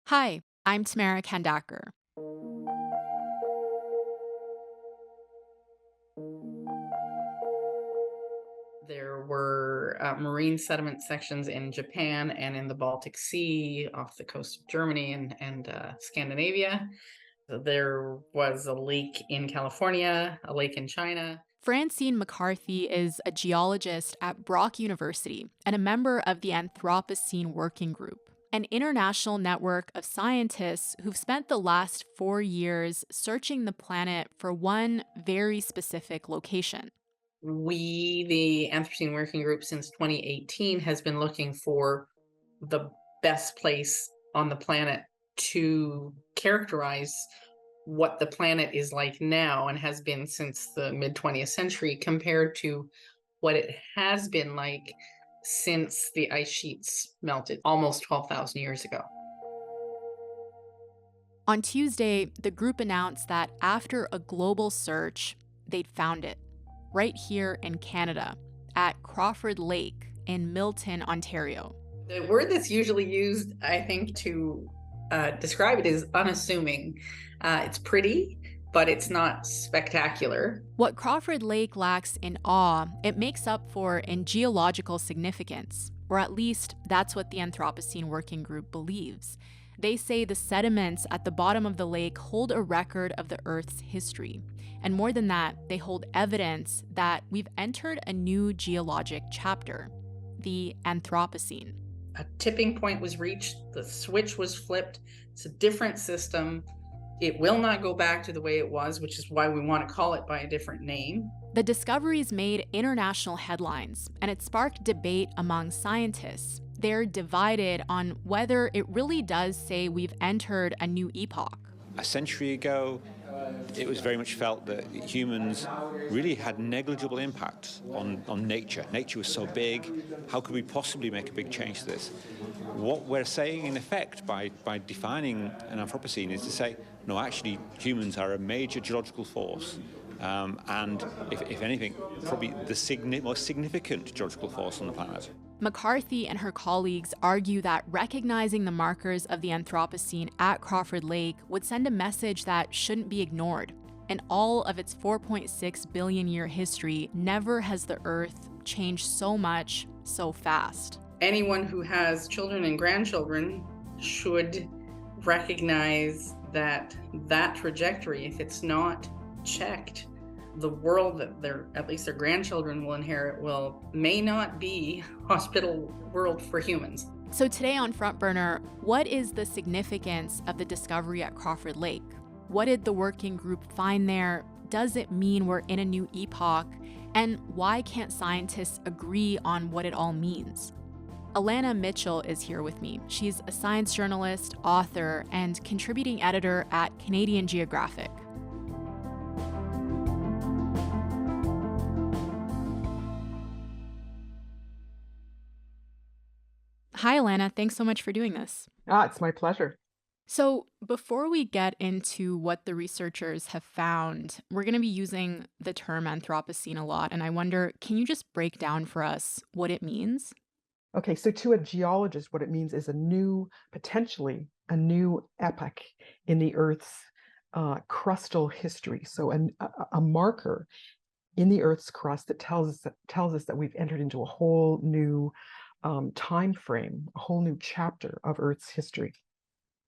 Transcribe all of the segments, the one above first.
Hi, I'm Tamara Kandaker. There were marine sediment sections in Japan and in the Baltic Sea off the coast of Germany and Scandinavia. There was a lake in California, a lake in China. Francine McCarthy is a geologist at Brock University and a member of the Anthropocene Working Group, an international network of scientists who've spent the last 4 years searching the planet for one very specific location. The Anthropocene Working Group, since 2018, has been looking for the best place on the planet to characterize what the planet is like now and has been since the mid 20th century compared to what it has been like since the ice sheets melted almost 12,000 years ago. On Tuesday, the group announced that after a global search, they'd found it right here in Canada at Crawford Lake in Milton, Ontario. The word that's usually used, I think, to describe it is unassuming. It's pretty, but it's not spectacular. What Crawford Lake lacks in awe, it makes up for in geological significance, or at least that's what the Anthropocene Working Group believes. They say the sediments at the bottom of the lake hold a record of the Earth's history. And more than that, they hold evidence that we've entered a new geologic chapter, the Anthropocene. A tipping point was reached, the switch was flipped. It's a different system. It will not go back to the way it was, which is why we want to call it by a different name. The discoveries made international headlines, and it sparked debate among scientists. They're divided on whether it really does say we've entered a new epoch. A century ago, it was very much felt that humans really had negligible impacts on nature. Nature was so big, how could we possibly make a big change to this? What we're saying, in effect, by defining an Anthropocene is to say, no, actually, humans are a major geological force. And if anything, probably the most significant geological force on the planet. McCarthy and her colleagues argue that recognizing the markers of the Anthropocene at Crawford Lake would send a message that shouldn't be ignored. In all of its 4.6 billion year history, never has the Earth changed so much so fast. Anyone who has children and grandchildren should recognize that trajectory, if it's not checked, the world that at least their grandchildren will inherit may not be hospitable world for humans. So today on Front Burner, what is the significance of the discovery at Crawford Lake? What did the working group find there? Does it mean we're in a new epoch? And why can't scientists agree on what it all means? Alana Mitchell is here with me. She's a science journalist, author, and contributing editor at Canadian Geographic. Hi, Alana. Thanks so much for doing this. It's my pleasure. So, before we get into what the researchers have found, we're going to be using the term Anthropocene a lot. And I wonder, can you just break down for us what it means? Okay, so to a geologist, what it means is potentially a new epoch in the Earth's crustal history. So a marker in the Earth's crust that tells us that we've entered into a whole new time frame, a whole new chapter of Earth's history.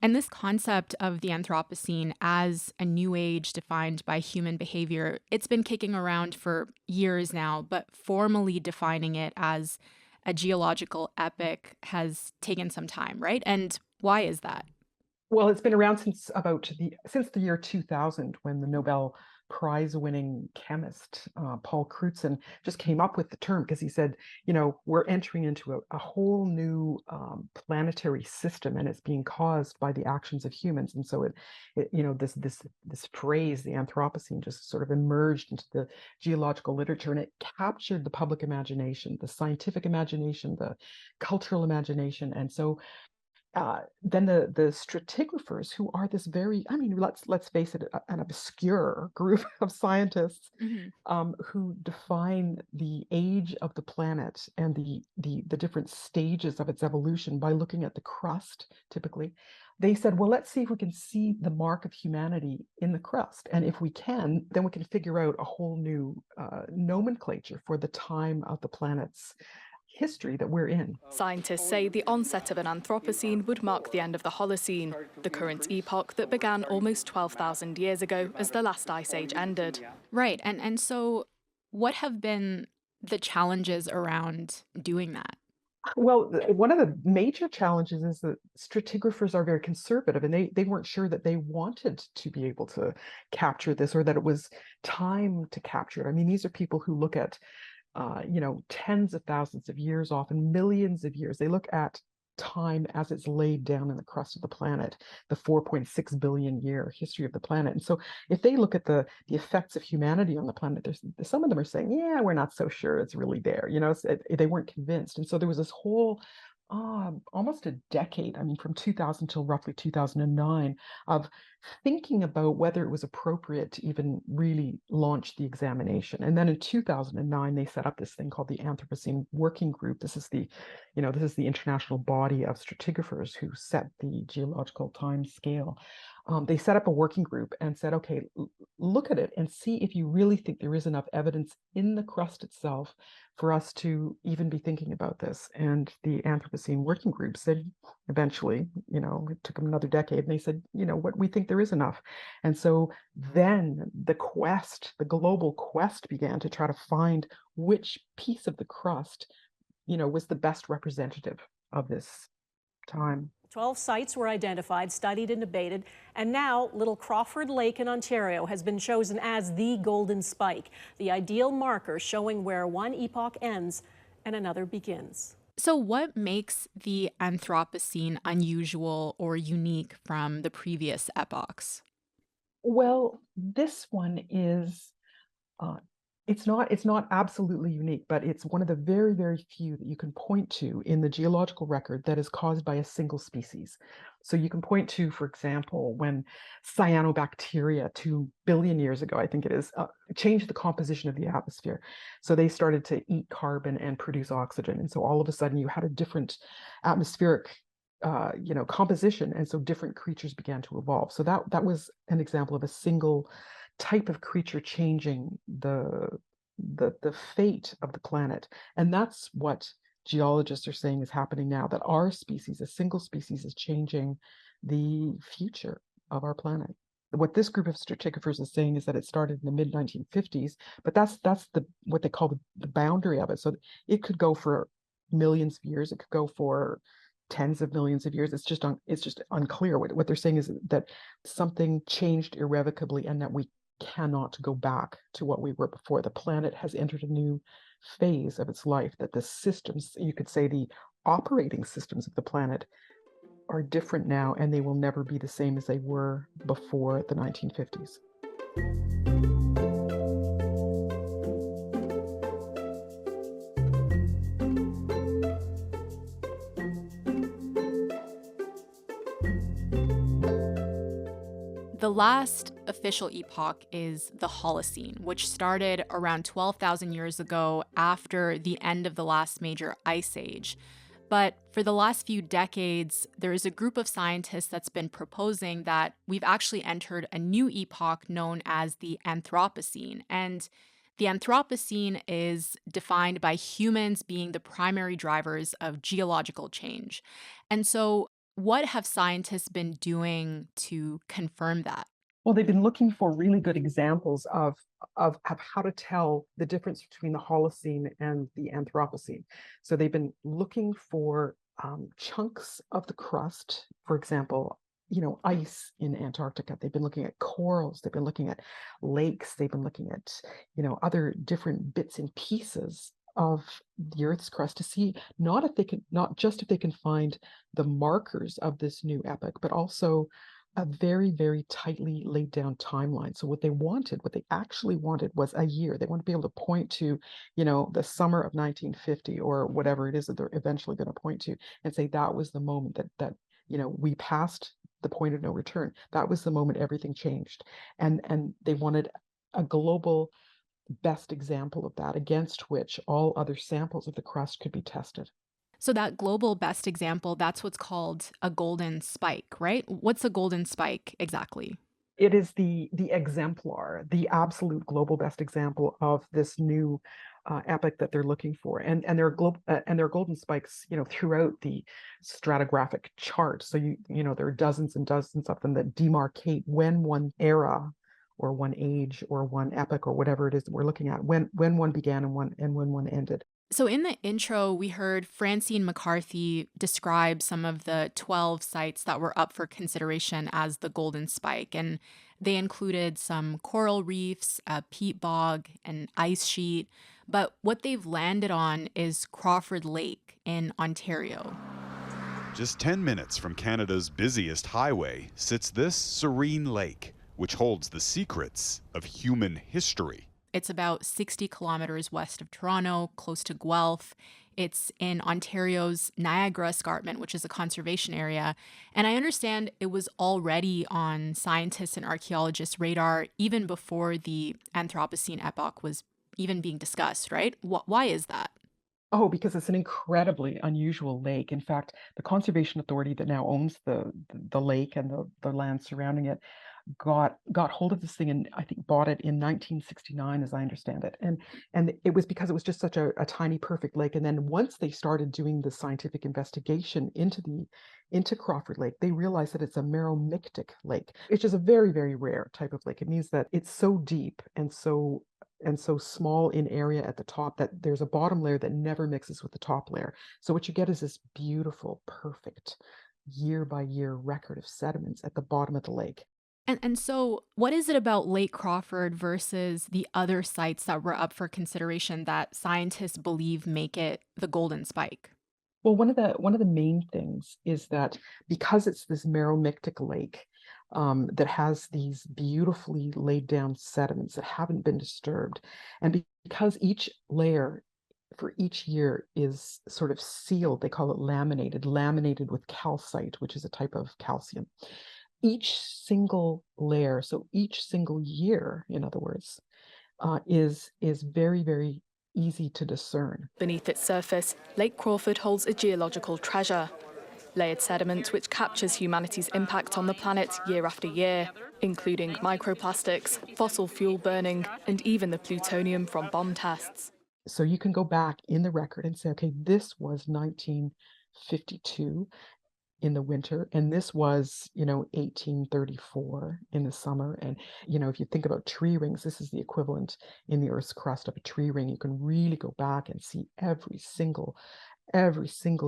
And this concept of the Anthropocene as a new age defined by human behavior, it's been kicking around for years now, but formally defining it as a geological epoch has taken some time, right? And why is that? Well, it's been around since the year 2000, when the Nobel Prize-winning chemist Paul Crutzen just came up with the term, because he said, we're entering into a whole new planetary system, and it's being caused by the actions of humans. And so this phrase, the Anthropocene, just sort of emerged into the geological literature, and it captured the public imagination, the scientific imagination, the cultural imagination, and so. Then the stratigraphers, who are this let's face it, an obscure group of scientists Mhm. who define the age of the planet and the different stages of its evolution by looking at the crust, typically, they said, well, let's see if we can see the mark of humanity in the crust. And if we can, then we can figure out a whole new nomenclature for the time of the planet's history that we're in. Scientists say the onset of an Anthropocene would mark the end of the Holocene, the current epoch that began almost 12,000 years ago as the last ice age ended. Right. And so what have been the challenges around doing that? Well, one of the major challenges is that stratigraphers are very conservative, and they weren't sure that they wanted to be able to capture this, or that it was time to capture it. I mean, these are people who look at tens of thousands of years, often millions of years. They look at time as it's laid down in the crust of the planet, the 4.6 billion year history of the planet. And so if they look at the effects of humanity on the planet, there's some of them are saying, yeah, we're not so sure it's really there. They weren't convinced. And so there was this whole almost a decade, I mean, from 2000 till roughly 2009, of thinking about whether it was appropriate to even really launch the examination. And then in 2009, they set up this thing called the Anthropocene Working Group. This is the international body of stratigraphers who set the geological time scale. They set up a working group and said, okay, look at it and see if you really think there is enough evidence in the crust itself for us to even be thinking about this. And the Anthropocene Working Group said, eventually, it took them another decade, and they said, what, we think there is enough. And so then the global quest began to try to find which piece of the crust, was the best representative of this time. 12 sites were identified, studied, and debated, and now Little Crawford Lake in Ontario has been chosen as the golden spike, the ideal marker showing where one epoch ends and another begins. So what makes the Anthropocene unusual or unique from the previous epochs? Well, this one is it's not absolutely unique, but it's one of the very, very few that you can point to in the geological record that is caused by a single species. So you can point to, for example, when cyanobacteria 2 billion years ago, I think it is, changed the composition of the atmosphere. So they started to eat carbon and produce oxygen. And so all of a sudden you had a different atmospheric composition, and so different creatures began to evolve. So that was an example of a single type of creature changing the fate of the planet. And that's what geologists are saying is happening now, that our species, a single species, is changing the future of our planet. What this group of stratigraphers is saying is that it started in the mid-1950s, but that's what they call the boundary of it. So it could go for millions of years, it could go for tens of millions of years. It's just unclear. What they're saying is that something changed irrevocably, and that we cannot go back to what we were before. The planet has entered a new phase of its life, that the systems, you could say the operating systems of the planet, are different now, and they will never be the same as they were before the 1950s. The last official epoch is the Holocene, which started around 12,000 years ago after the end of the last major ice age. But for the last few decades, there is a group of scientists that's been proposing that we've actually entered a new epoch known as the Anthropocene. And the Anthropocene is defined by humans being the primary drivers of geological change. And so what have scientists been doing to confirm that? Well, they've been looking for really good examples of how to tell the difference between the Holocene and the Anthropocene. So they've been looking for chunks of the crust, for example, ice in Antarctica. They've been looking at corals. They've been looking at lakes. They've been looking at, other different bits and pieces of the Earth's crust to see not just if they can find the markers of this new epoch, but also a very, very tightly laid down timeline. So what they actually wanted was a year. They want to be able to point to, the summer of 1950 or whatever it is that they're eventually going to point to, and say that was the moment that we passed the point of no return. That was the moment everything changed. And they wanted a global best example of that, against which all other samples of the crust could be tested. So that global best example, that's what's called a golden spike, right? What's a golden spike exactly? It is the exemplar, the absolute global best example of this new epoch that they're looking for, and there are there are golden spikes, throughout the stratigraphic chart. So you know there are dozens and dozens of them that demarcate when one era, or one age, or one epoch, or whatever it is that we're looking at, when one began and when one ended. So, in the intro, we heard Francine McCarthy describe some of the 12 sites that were up for consideration as the Golden Spike. And they included some coral reefs, a peat bog, an ice sheet. But what they've landed on is Crawford Lake in Ontario. Just 10 minutes from Canada's busiest highway sits this serene lake, which holds the secrets of human history. It's about 60 kilometers west of Toronto, close to Guelph. It's in Ontario's Niagara Escarpment, which is a conservation area. And I understand it was already on scientists and archaeologists' radar even before the Anthropocene epoch was even being discussed, right? Why is that? Oh, because it's an incredibly unusual lake. In fact, the conservation authority that now owns the lake and the land surrounding it got hold of this thing, and I think bought it in 1969, as I understand it. And it was because it was just such a tiny, perfect lake. And then once they started doing the scientific investigation into Crawford Lake, they realized that it's a meromictic lake, which is a very, very rare type of lake. It means that it's so deep and so small in area at the top that there's a bottom layer that never mixes with the top layer. So what you get is this beautiful, perfect year by year record of sediments at the bottom of the lake. And so, what is it about Lake Crawford versus the other sites that were up for consideration that scientists believe make it the Golden Spike? Well, one of the main things is that because it's this meromictic lake, that has these beautifully laid down sediments that haven't been disturbed, and because each layer for each year is sort of sealed, they call it laminated with calcite, which is a type of calcium. Each single layer, so each single year, in other words, is very, very easy to discern. Beneath its surface, Lake Crawford holds a geological treasure. Layered sediment which captures humanity's impact on the planet year after year, including microplastics, fossil fuel burning, and even the plutonium from bomb tests. So you can go back in the record and say, okay, this was 1952 in the winter, and this was 1834 in the summer. And if you think about tree rings, this is the equivalent in the Earth's crust of a tree ring. You can really go back and see every single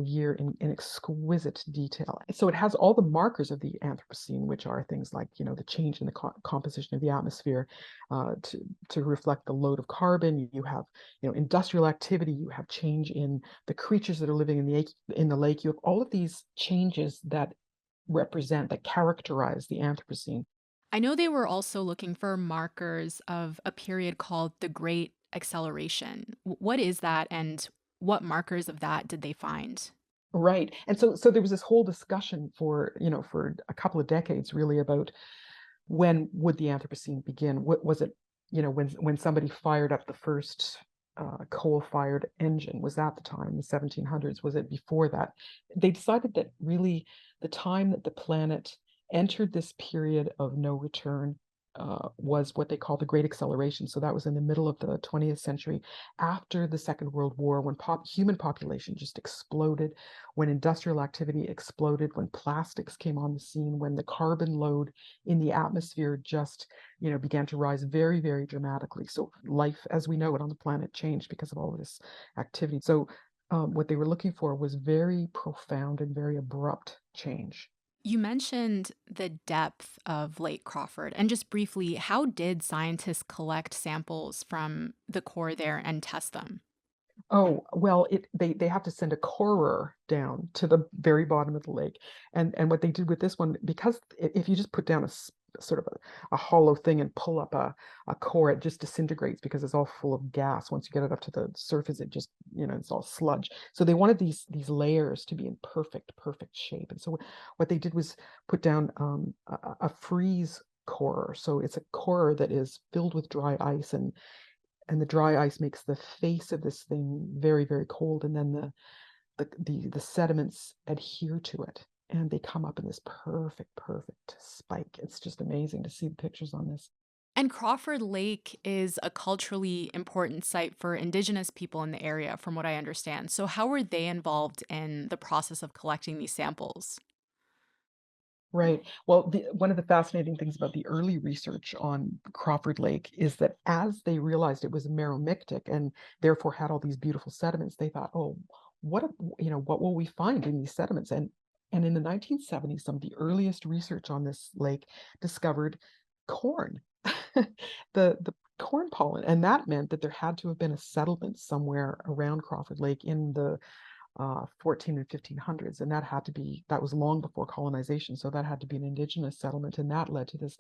year in exquisite detail. So it has all the markers of the Anthropocene, which are things like, the change in the composition of the atmosphere to reflect the load of carbon. You have, industrial activity. You have change in the creatures that are living in the lake. You have all of these changes that characterize the Anthropocene. I know they were also looking for markers of a period called the Great Acceleration. What is that, and what markers of that did they find? Right. And so there was this whole discussion for a couple of decades really about when would the Anthropocene begin? What was it, when somebody fired up the first coal-fired engine? Was that the time, the 1700s? Was it before that? They decided that really the time that the planet entered this period of no return was what they call the Great Acceleration. So that was in the middle of the 20th century, after the Second World War, when human population just exploded, when industrial activity exploded, when plastics came on the scene, when the carbon load in the atmosphere just began to rise very, very dramatically. So life as we know it on the planet changed because of all of this activity. So what they were looking for was very profound and very abrupt change. You mentioned the depth of Lake Crawford, and just briefly, how did scientists collect samples from the core there and test them? Oh, well, they have to send a corer down to the very bottom of the lake. And what they did with this one, because if you just put down sort of a hollow thing and pull up a core, it just disintegrates because it's all full of gas. Once you get it up to the surface, it just, it's all sludge. So they wanted these layers to be in perfect shape. And so what they did was put down a freeze corer. So it's a corer that is filled with dry ice, and the dry ice makes the face of this thing very, very cold, and then the sediments adhere to it, and they come up in this perfect spike. It's just amazing to see the pictures on this. And Crawford Lake is a culturally important site for Indigenous people in the area, from what I understand. So, how were they involved in the process of collecting these samples? Right. Well, one of the fascinating things about the early research on Crawford Lake is that as they realized it was meromictic and therefore had all these beautiful sediments, they thought, oh, what will we find in these sediments? And in the 1970s, some of the earliest research on this lake discovered corn, the corn pollen, and that meant that there had to have been a settlement somewhere around Crawford Lake in the 14 and 1500s, and that was long before colonization, so that had to be an indigenous settlement, and that led to this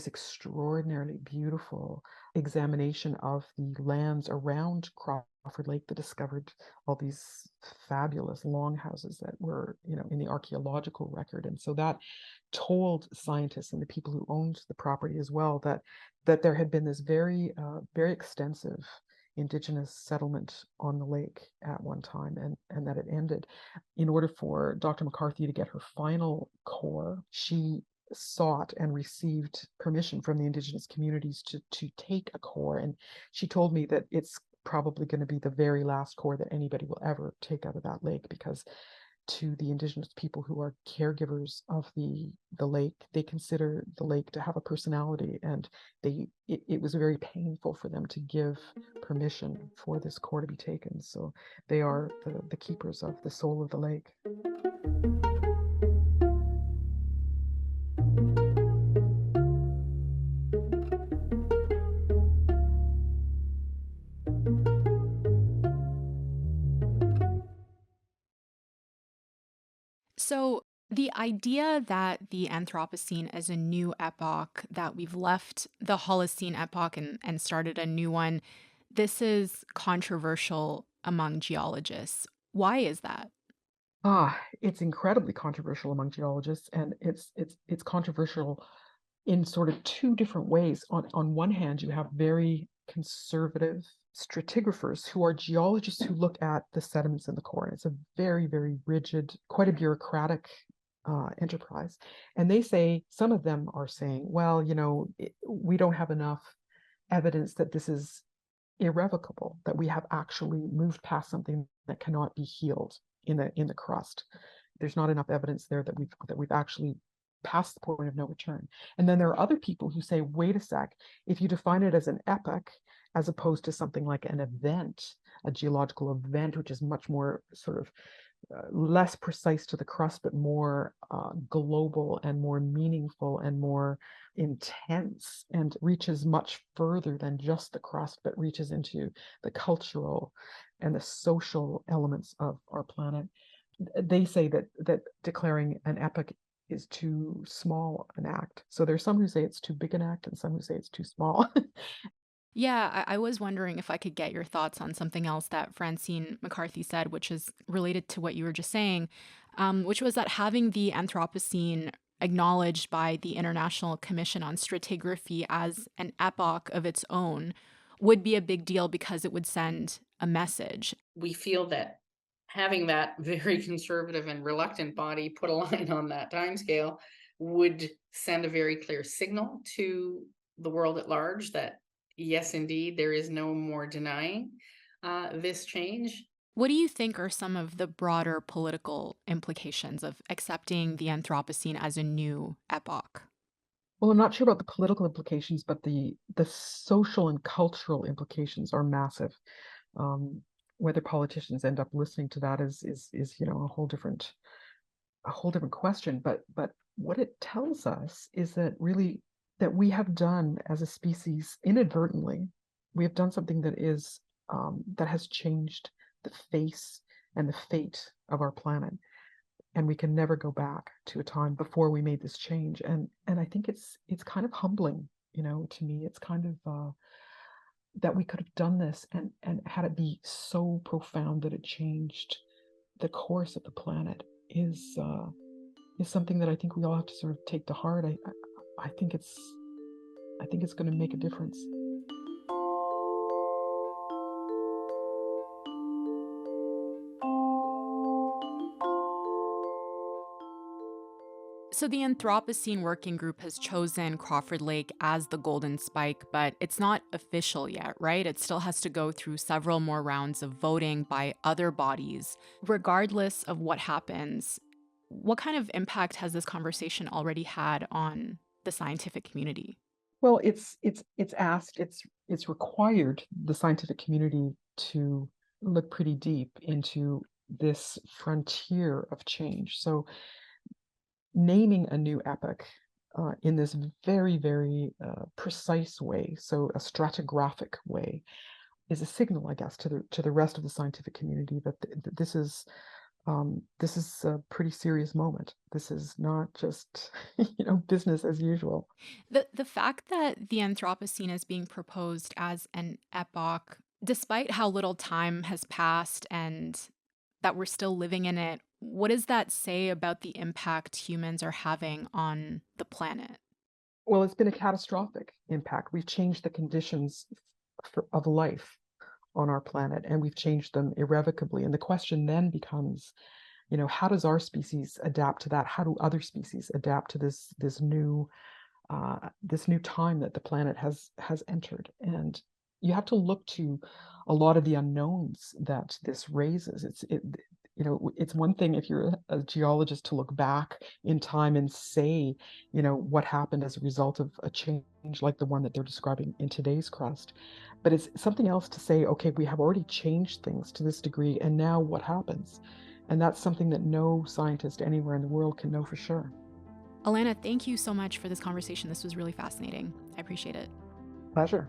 extraordinarily beautiful examination of the lands around Crawford Lake that discovered all these fabulous longhouses that were, in the archaeological record. And so that told scientists and the people who owned the property as well that there had been this very very extensive indigenous settlement on the lake at one time, and that it ended. In order for Dr. McCarthy to get her final core, she sought and received permission from the indigenous communities to take a core. And she told me that it's probably going to be the very last core that anybody will ever take out of that lake, because to the indigenous people who are caregivers of the lake, they consider the lake to have a personality, and it was very painful for them to give permission for this core to be taken. So they are the keepers of the soul of the lake. So, the idea that the Anthropocene is a new epoch, that we've left the Holocene epoch and started a new one, this is controversial among geologists. Why is that? It's incredibly controversial among geologists, and it's controversial in sort of two different ways. On one hand, you have very conservative stratigraphers who are geologists who look at the sediments in the core. It's a very, very rigid, quite a bureaucratic enterprise. And they say, some of them are saying, well, we don't have enough evidence that this is irrevocable, that we have actually moved past something that cannot be healed in the crust. There's not enough evidence there that we've actually passed the point of no return. And then there are other people who say, wait a sec, if you define it as an epoch, as opposed to something like an event, a geological event, which is much more sort of less precise to the crust, but more global and more meaningful and more intense, and reaches much further than just the crust, but reaches into the cultural and the social elements of our planet. They say that declaring an epoch is too small an act. So there's some who say it's too big an act, and some who say it's too small. Yeah, I was wondering if I could get your thoughts on something else that Francine McCarthy said, which is related to what you were just saying, which was that having the Anthropocene acknowledged by the International Commission on Stratigraphy as an epoch of its own would be a big deal because it would send a message. We feel that having that very conservative and reluctant body put a line on that timescale would send a very clear signal to the world at large that, yes, indeed, there is no more denying this change. What do you think are some of the broader political implications of accepting the Anthropocene as a new epoch? Well, I'm not sure about the political implications, but the social and cultural implications are massive. Whether politicians end up listening to that is a whole different question. But what it tells us is that really that we have done as a species inadvertently, we have done something that is that has changed the face and the fate of our planet, and we can never go back to a time before we made this change. And I think it's kind of humbling, to me. It's kind of that we could have done this and had it be so profound that it changed the course of the planet is something that I think we all have to sort of take to heart. I think it's going to make a difference. So the Anthropocene Working Group has chosen Crawford Lake as the golden spike, but it's not official yet, right? It still has to go through several more rounds of voting by other bodies. Regardless of what happens, what kind of impact has this conversation already had on the scientific community? Well, it's required the scientific community to look pretty deep into this frontier of change. So naming a new epoch in this very, very precise way, so a stratigraphic way, is a signal, I guess, to the rest of the scientific community that this is a pretty serious moment. This is not just business as usual. The fact that the Anthropocene is being proposed as an epoch, despite how little time has passed and that we're still living in it, what does that say about the impact humans are having on the planet? Well, it's been a catastrophic impact. We've changed the conditions of life on our planet, and we've changed them irrevocably. And the question then becomes, how does our species adapt to that? How do other species adapt to this new time that the planet has entered? And you have to look to a lot of the unknowns that this raises. It's one thing if you're a geologist to look back in time and say, what happened as a result of a change like the one that they're describing in today's crust. But it's something else to say, okay, we have already changed things to this degree, and now what happens? And that's something that no scientist anywhere in the world can know for sure. Alana, thank you so much for this conversation. This was really fascinating. I appreciate it. Pleasure.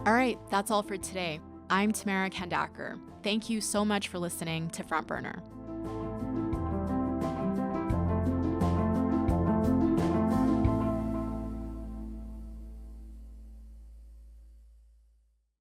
All right, that's all for today. I'm Tamara Kandaker. Thank you so much for listening to Front Burner.